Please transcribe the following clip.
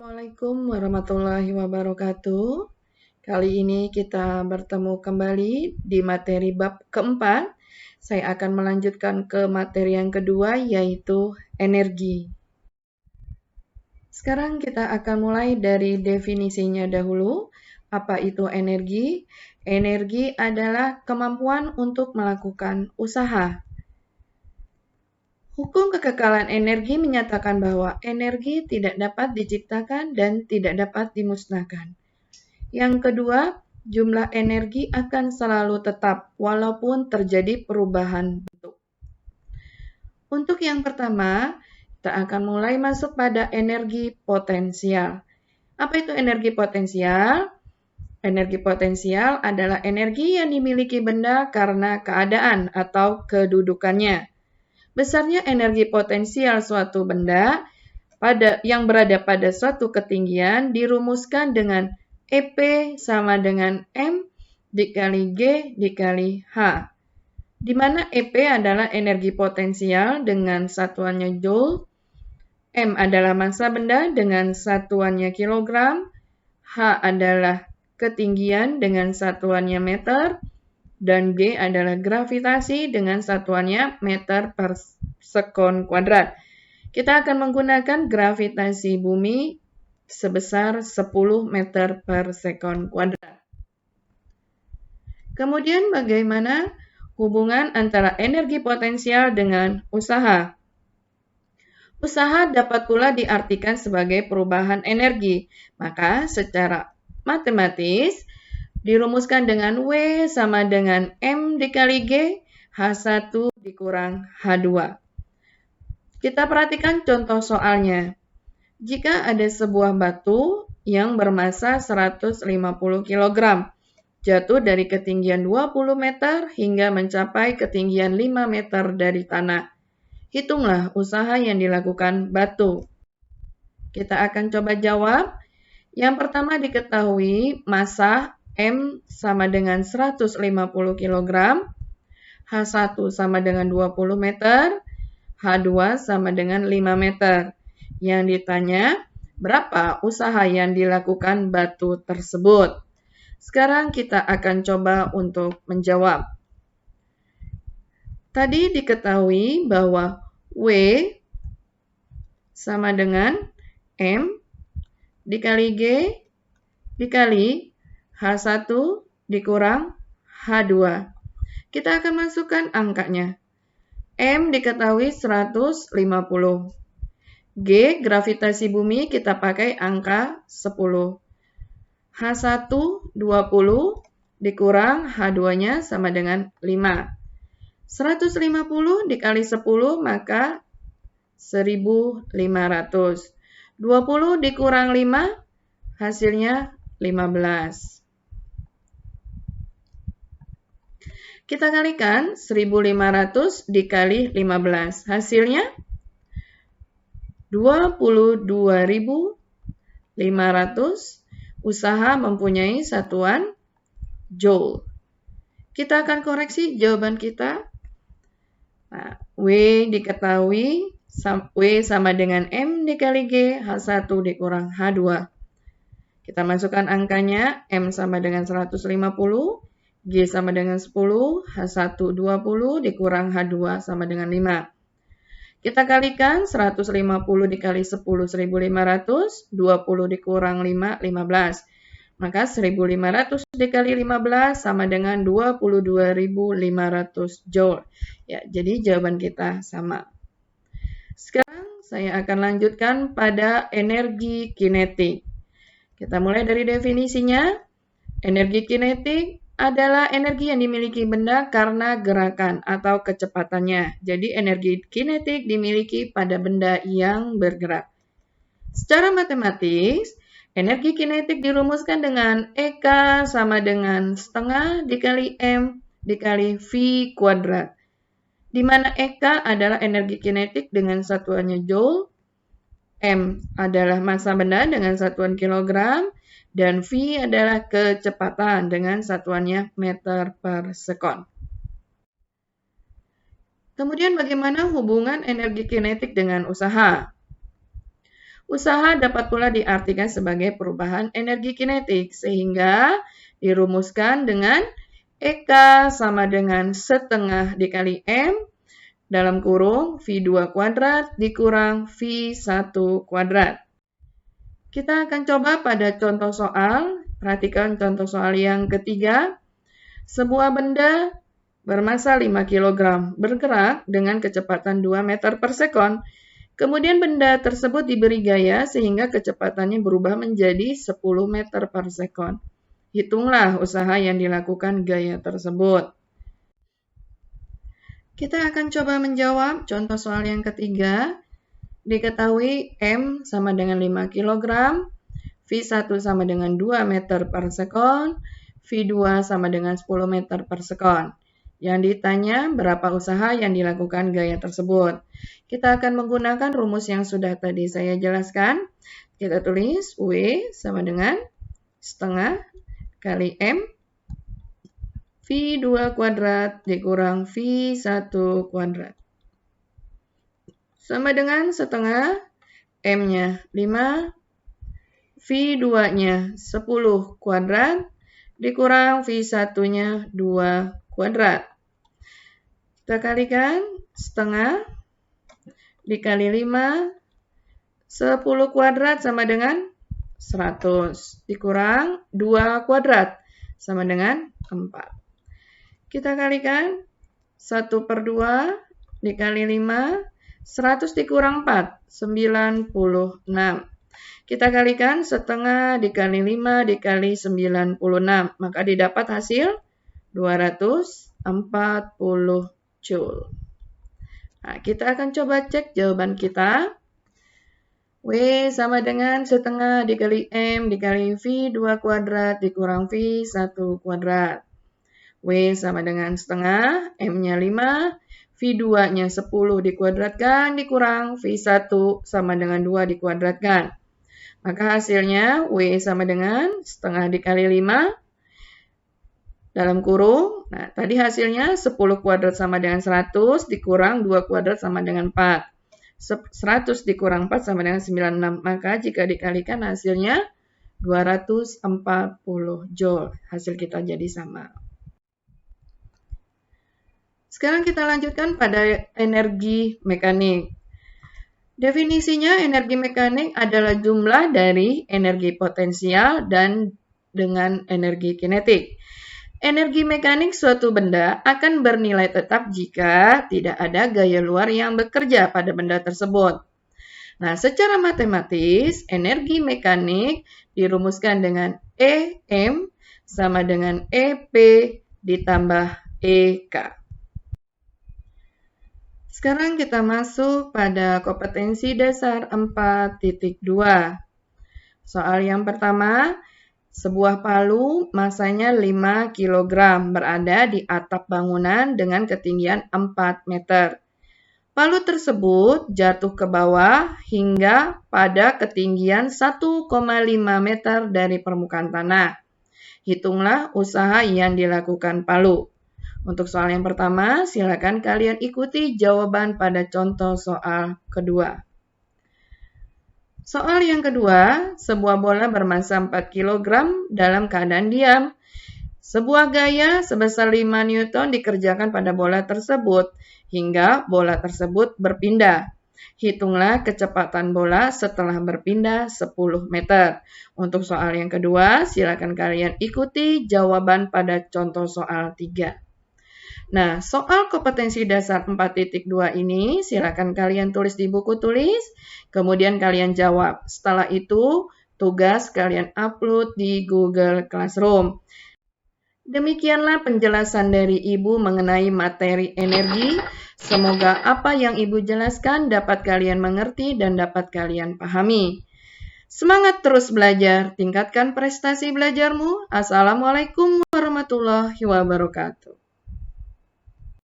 Assalamualaikum warahmatullahi wabarakatuh. Kali ini kita bertemu kembali di materi bab keempat. Saya akan melanjutkan ke materi yang kedua, yaitu energi. Sekarang kita akan mulai dari definisinya dahulu. Apa itu energi? Energi adalah kemampuan untuk melakukan usaha. Hukum kekekalan energi menyatakan bahwa energi tidak dapat diciptakan dan tidak dapat dimusnahkan. Yang kedua, jumlah energi akan selalu tetap walaupun terjadi perubahan bentuk. Untuk yang pertama, kita akan mulai masuk pada energi potensial. Apa itu energi potensial? Energi potensial adalah energi yang dimiliki benda karena keadaan atau kedudukannya. Besarnya energi potensial suatu benda yang berada pada suatu ketinggian dirumuskan dengan EP sama dengan M dikali G dikali H. Di mana EP adalah energi potensial dengan satuannya Joule, M adalah massa benda dengan satuannya kilogram, H adalah ketinggian dengan satuannya meter, dan G adalah gravitasi dengan satuannya meter per sekon kuadrat. Kita akan menggunakan gravitasi bumi sebesar 10 meter per sekon kuadrat. Kemudian bagaimana hubungan antara energi potensial dengan usaha? Usaha dapat pula diartikan sebagai perubahan energi. Maka secara matematis dirumuskan dengan W sama dengan M dikali G, H1 dikurang H2. Kita perhatikan contoh soalnya. Jika ada sebuah batu yang bermassa 150 kg, jatuh dari ketinggian 20 meter hingga mencapai ketinggian 5 meter dari tanah. Hitunglah usaha yang dilakukan batu. Kita akan coba jawab. Yang pertama diketahui massa M sama dengan 150 kg, H1 sama dengan 20 meter, H2 sama dengan 5 meter. Yang ditanya, berapa usaha yang dilakukan batu tersebut? Sekarang kita akan coba untuk menjawab. Tadi diketahui bahwa W sama dengan M dikali G dikali H1 dikurang H2. Kita akan masukkan angkanya. M diketahui 150. G, gravitasi bumi, kita pakai angka 10. H1, 20, dikurang H2-nya sama dengan 5. 150 dikali 10, maka 1.500. 20 dikurang 5, hasilnya 15. Kita kalikan 1.500 dikali 15. Hasilnya 22.500. Usaha mempunyai satuan Joule. Kita akan koreksi jawaban kita. Nah, W diketahui, W sama dengan M dikali G, H1 dikurang H2. Kita masukkan angkanya, M sama dengan 150, G sama dengan 10, H1 20 dikurang H2 sama dengan 5. Kita kalikan 150 dikali 10, 1.500, 20 dikurang 5, 15. Maka 1.500 dikali 15 sama dengan 22.500 Joule. Ya, jadi jawaban kita sama. Sekarang saya akan lanjutkan pada energi kinetik. Kita mulai dari definisinya. Energi kinetik adalah energi yang dimiliki benda karena gerakan atau kecepatannya. Jadi energi kinetik dimiliki pada benda yang bergerak. Secara matematis, energi kinetik dirumuskan dengan EK sama dengan setengah dikali M dikali V kuadrat. Di mana EK adalah energi kinetik dengan satuannya Joule, M adalah massa benda dengan satuan kilogram, dan V adalah kecepatan dengan satuannya meter per sekon. Kemudian bagaimana hubungan energi kinetik dengan usaha? Usaha dapat pula diartikan sebagai perubahan energi kinetik, sehingga dirumuskan dengan EK sama dengan setengah dikali M dalam kurung V2 kuadrat dikurang V1 kuadrat. Kita akan coba pada contoh soal. Perhatikan contoh soal yang ketiga. Sebuah benda bermassa 5 kg bergerak dengan kecepatan 2 meter per sekon. Kemudian benda tersebut diberi gaya sehingga kecepatannya berubah menjadi 10 meter per sekon. Hitunglah usaha yang dilakukan gaya tersebut. Kita akan coba menjawab contoh soal yang ketiga. Diketahui M sama dengan 5 kg, V1 sama dengan 2 meter per sekon, V2 sama dengan 10 meter per sekon. Yang ditanya berapa usaha yang dilakukan gaya tersebut. Kita akan menggunakan rumus yang sudah tadi saya jelaskan. Kita tulis W sama dengan setengah kali M V2 kuadrat dikurang V1 kuadrat. Sama dengan setengah, M-nya 5, V2-nya 10 kuadrat, dikurang V1-nya 2 kuadrat. Kita kalikan, setengah dikali 5, 10 kuadrat sama dengan 100, dikurang 2 kuadrat sama dengan 4. Kita kalikan, 1/2 dikali 5, 100 dikurang 4, 96. Kita kalikan setengah dikali 5 dikali 96. Maka didapat hasil 240 Joule. Nah, kita akan coba cek jawaban kita. W sama dengan setengah dikali M dikali V2 kuadrat dikurang V1 kuadrat. W sama dengan setengah, M-nya 5, V2-nya 10 dikuadratkan dikurang V1 sama dengan 2 dikuadratkan. Maka hasilnya W sama dengan setengah dikali 5 dalam kurung. Nah, tadi hasilnya 10 kuadrat sama dengan 100 dikurang 2 kuadrat sama dengan 4. 100 dikurang 4 sama dengan 96. Maka jika dikalikan hasilnya 240 Joule. Hasil kita jadi sama. Sekarang kita lanjutkan pada energi mekanik. Definisinya energi mekanik adalah jumlah dari energi potensial dan dengan energi kinetik. Energi mekanik suatu benda akan bernilai tetap jika tidak ada gaya luar yang bekerja pada benda tersebut. Nah, secara matematis, energi mekanik dirumuskan dengan EM sama dengan EP ditambah EK. Sekarang kita masuk pada kompetensi dasar 4.2. Soal yang pertama, sebuah palu masanya 5 kg berada di atap bangunan dengan ketinggian 4 meter. Palu tersebut jatuh ke bawah hingga pada ketinggian 1,5 meter dari permukaan tanah. Hitunglah usaha yang dilakukan palu. Untuk soal yang pertama, silakan kalian ikuti jawaban pada contoh soal kedua. Soal yang kedua, sebuah bola bermassa 4 kg dalam keadaan diam. Sebuah gaya sebesar 5 Newton dikerjakan pada bola tersebut hingga bola tersebut berpindah. Hitunglah kecepatan bola setelah berpindah 10 meter. Untuk soal yang kedua, silakan kalian ikuti jawaban pada contoh soal 3. Nah, soal kompetensi dasar 4.2 ini silakan kalian tulis di buku tulis, kemudian kalian jawab. Setelah itu, tugas kalian upload di Google Classroom. Demikianlah penjelasan dari Ibu mengenai materi energi. Semoga apa yang Ibu jelaskan dapat kalian mengerti dan dapat kalian pahami. Semangat terus belajar, tingkatkan prestasi belajarmu. Assalamualaikum warahmatullahi wabarakatuh.